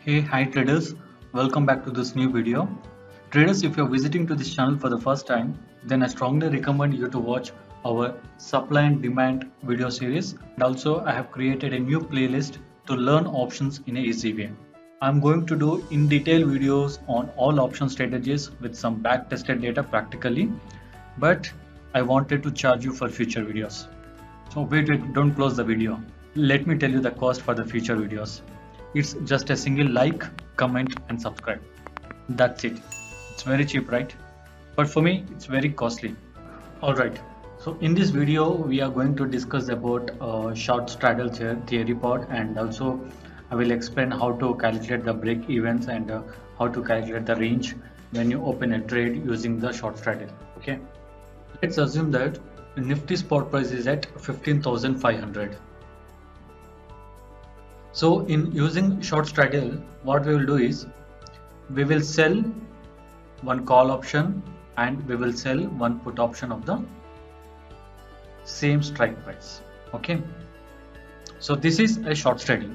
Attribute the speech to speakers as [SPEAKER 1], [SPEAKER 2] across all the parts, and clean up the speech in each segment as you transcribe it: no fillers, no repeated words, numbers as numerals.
[SPEAKER 1] Hey, hi traders, welcome back to this new video. Traders, if you're visiting to this channel for the first time, then I strongly recommend you to watch our supply and demand video series. And also I have created a new playlist to learn options in an easy way. I'm going to do in detail videos on all option strategies with some back tested data practically, but I wanted to charge you for future videos. So wait, don't close the video. Let me tell you the cost for the future videos. It's just a single like, comment and subscribe. That's it. It's very cheap, right? But for me, it's very costly. Alright, so in this video, we are going to discuss about short straddle theory part, and also I will explain how to calculate the break evens and how to calculate the range when you open a trade using the short straddle. Okay, let's assume that Nifty spot price is at 15,500. So in using short straddle, what we will do is we will sell one call option and we will sell one put option of the same strike price. Okay, so this is a short straddle,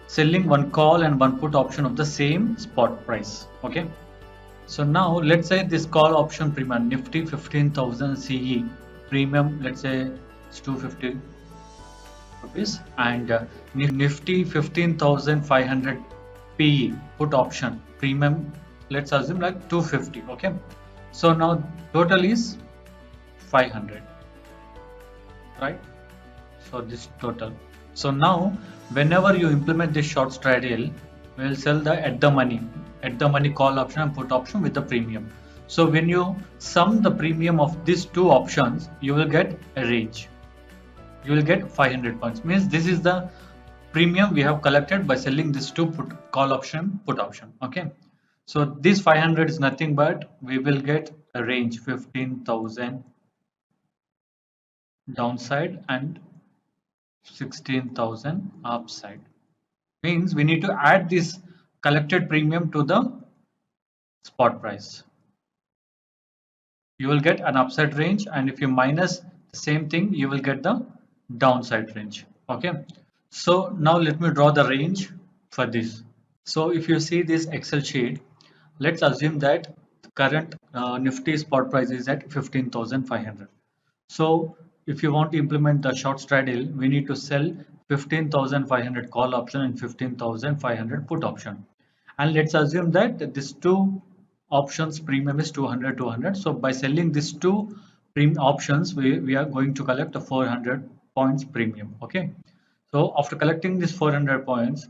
[SPEAKER 1] selling one call and one put option of the same spot price. Okay, so now let's say this call option premium Nifty 15,000 CE premium, let's say it's 250 rupees, and Nifty 15,500 PE put option premium, let's assume like 250. Okay, so now total is 500, right? So this total. So now whenever you implement this short straddle, we will sell the at the money call option and put option with the premium. So when you sum the premium of these two options, you will get a range. You will get 500 points. Means this is the premium we have collected by selling this two call option, put option. Okay. So this 500 is nothing but we will get a range 15,000 downside and 16,000 upside. Means we need to add this collected premium to the spot price. You will get an upside range, and if you minus the same thing, you will get the downside range. Okay, so now let me draw the range for this. So if you see this Excel sheet, let's assume that current Nifty spot price is at 15,500. So if you want to implement the short straddle, we need to sell 15,500 call option and 15,500 put option. And let's assume that these two options premium is 200. So by selling these two premium options, we are going to collect a 400 points premium. Okay. So after collecting these 400 points,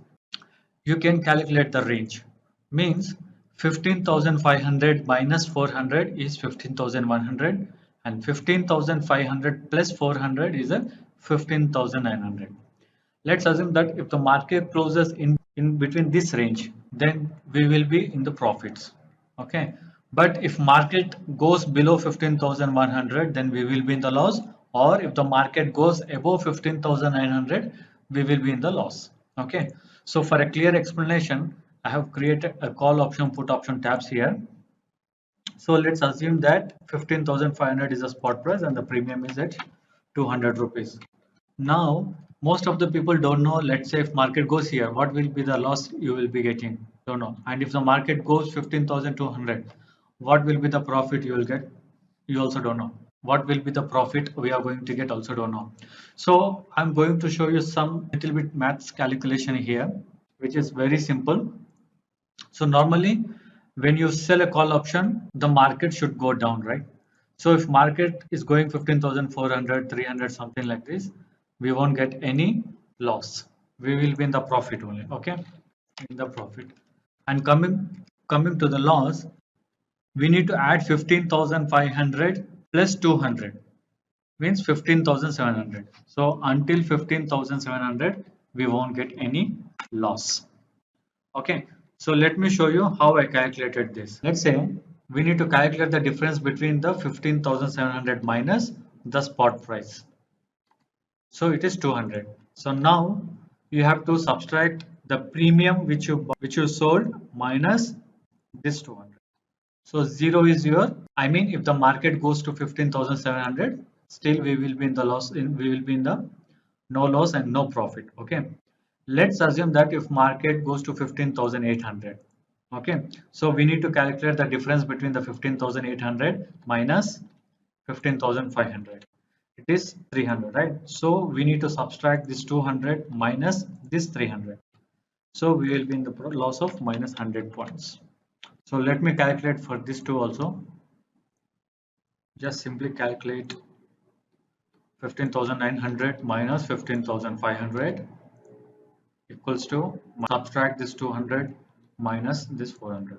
[SPEAKER 1] you can calculate the range. Means 15,500 minus 400 is 15,100, and 15,500 plus 400 is a 15,900. Let's assume that if the market closes in between this range, then we will be in the profits. Okay, but if market goes below 15,100, then we will be in the loss, or if the market goes above 15,900, we will be in the loss. Okay, so for a clear explanation, I have created a call option put option tabs here. So let's assume that 15,500 is a spot price and the premium is at 200 rupees. Now most of the people don't know, let's say if market goes here, what will be the loss you will be getting, don't know. And if the market goes 15,200, what will be the profit you will get, you also don't know. What will be the profit we are going to get, also don't know. So I'm going to show you some little bit maths calculation here, which is very simple. So normally when you sell a call option, the market should go down, right? So if market is going 15,400, 300, something like this, we won't get any loss. We will be in the profit only. Okay, in the profit. And coming to the loss, we need to add 15,500 plus 200, means 15,700. So until 15,700, we won't get any loss. Okay, so let me show you how I calculated this. Let's say we need to calculate the difference between the 15,700 minus the spot price. So it is 200. So now you have to subtract the premium which you sold minus this 200. So 0 is your, I mean if the market goes to 15,700, still we will be in the loss, we will be in the no loss and no profit. Okay, Let's assume that if market goes to 15,800, okay, so we need to calculate the difference between the 15,800 minus 15,500. It is 300, right? So we need to subtract this 200 minus this 300. So we will be in the loss of minus 100 points. So let me calculate for this two also. Just simply calculate 15,900 minus 15,500 equals to, subtract this 200 minus this 400.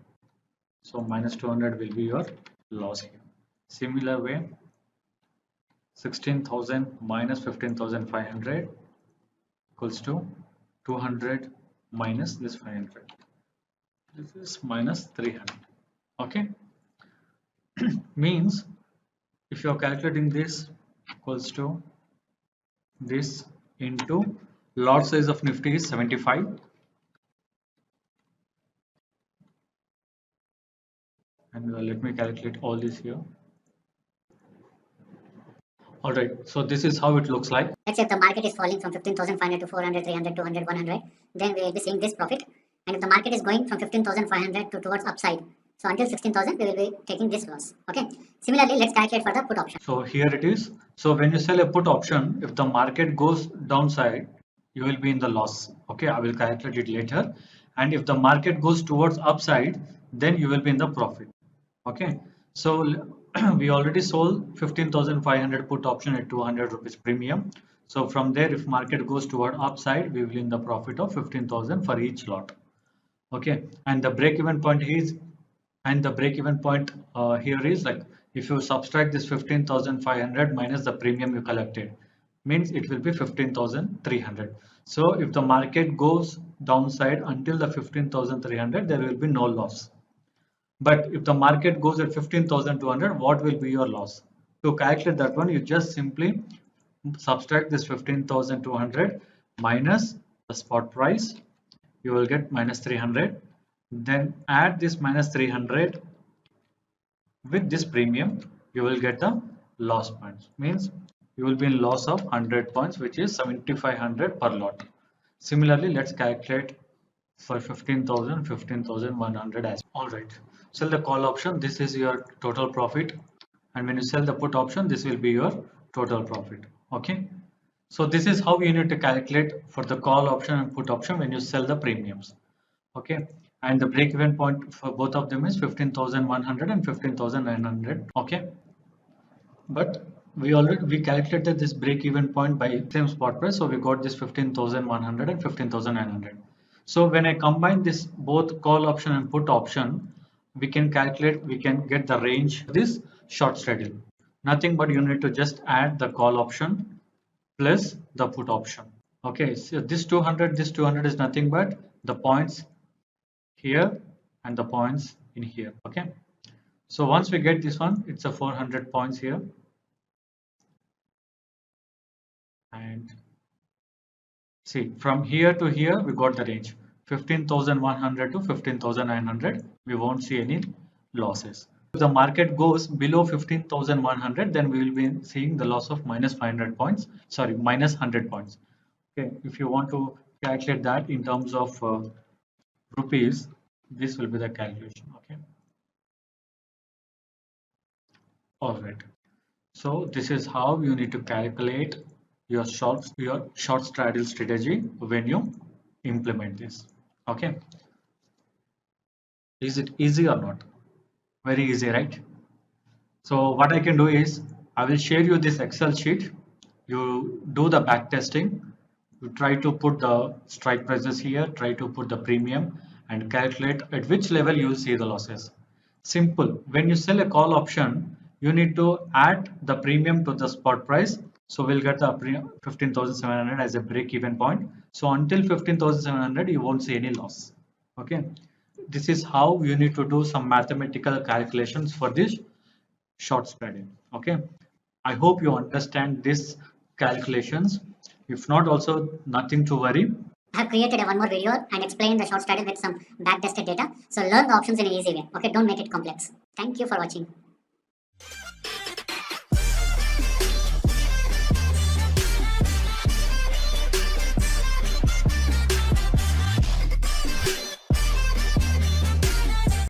[SPEAKER 1] So minus 200 will be your loss here. Similar way, 16,000 minus 15,500 equals to 200 minus this 500. This is minus 300. Okay, means if you are calculating this equals to this into lot size of Nifty is 75, and let me calculate all this here. All right, so this is how it looks like.
[SPEAKER 2] Let's say if the market is falling from 15,500 to 400, 300, 200, 100, then we will be seeing this profit. And if the market is going from 15,500 to towards upside, so until 16,000, we will be taking this loss. Okay. Similarly, let's calculate for the put option.
[SPEAKER 1] So here it is. So when you sell a put option, if the market goes downside, you will be in the loss. Okay, I will calculate it later. And if the market goes towards upside, then you will be in the profit. Okay, so we already sold 15,500 put option at 200 rupees premium. So from there, if market goes toward upside, we will in the profit of 15,000 for each lot. Okay, and the break even point is, and the break even point here is like, if you subtract this 15,500 minus the premium you collected, means it will be 15,300. So if the market goes downside until the 15,300, there will be no loss. But if the market goes at 15,200, what will be your loss? To calculate that one, you just simply subtract this 15,200 minus the spot price. You will get minus 300. Then add this minus 300 with this premium. You will get the loss points. Means you will be in loss of 100 points, which is 7,500 per lot. Similarly, let's calculate for 15,000, 15,100 as all right. Sell the call option, this is your total profit, and when you sell the put option, this will be your total profit. Okay, so this is how you need to calculate for the call option and put option when you sell the premiums. Okay, and the break even point for both of them is 15,100 and 15,900. Okay, but we calculated this break even point by same spot price, so we got this 15,100 and 15,900. So when I combine this both call option and put option, we can get the range this short straddle. Nothing but you need to just add the call option plus the put option. Okay, so this 200 is nothing but the points here and the points in here. Okay, so once we get this one, it's a 400 points here. And see, from here to here we got the range 15,100 to 15,900. We won't see any losses. If the market goes below 15,100, then we will be seeing the loss of minus 500 points, sorry, minus 100 points. Okay, if you want to calculate that in terms of rupees, this will be the calculation. Okay, all right, so this is how you need to calculate your short straddle strategy when you implement this. Okay, is it easy or not? Very easy, right? So what I can do is I will share you this Excel sheet. You do the back testing. You try to put the strike prices here, try to put the premium and calculate at which level you will see the losses. Simple. When you sell a call option, you need to add the premium to the spot price. So we'll get the 15,700 as a break even point. So until 15,700, you won't see any loss. Okay. This is how you need to do some mathematical calculations for this short straddle. Okay, I hope you understand this calculations. If not, also nothing to worry.
[SPEAKER 2] I have created one more video and explained the short straddle with some back tested data. So learn the options in an easy way. Okay, don't make it complex. Thank you for watching.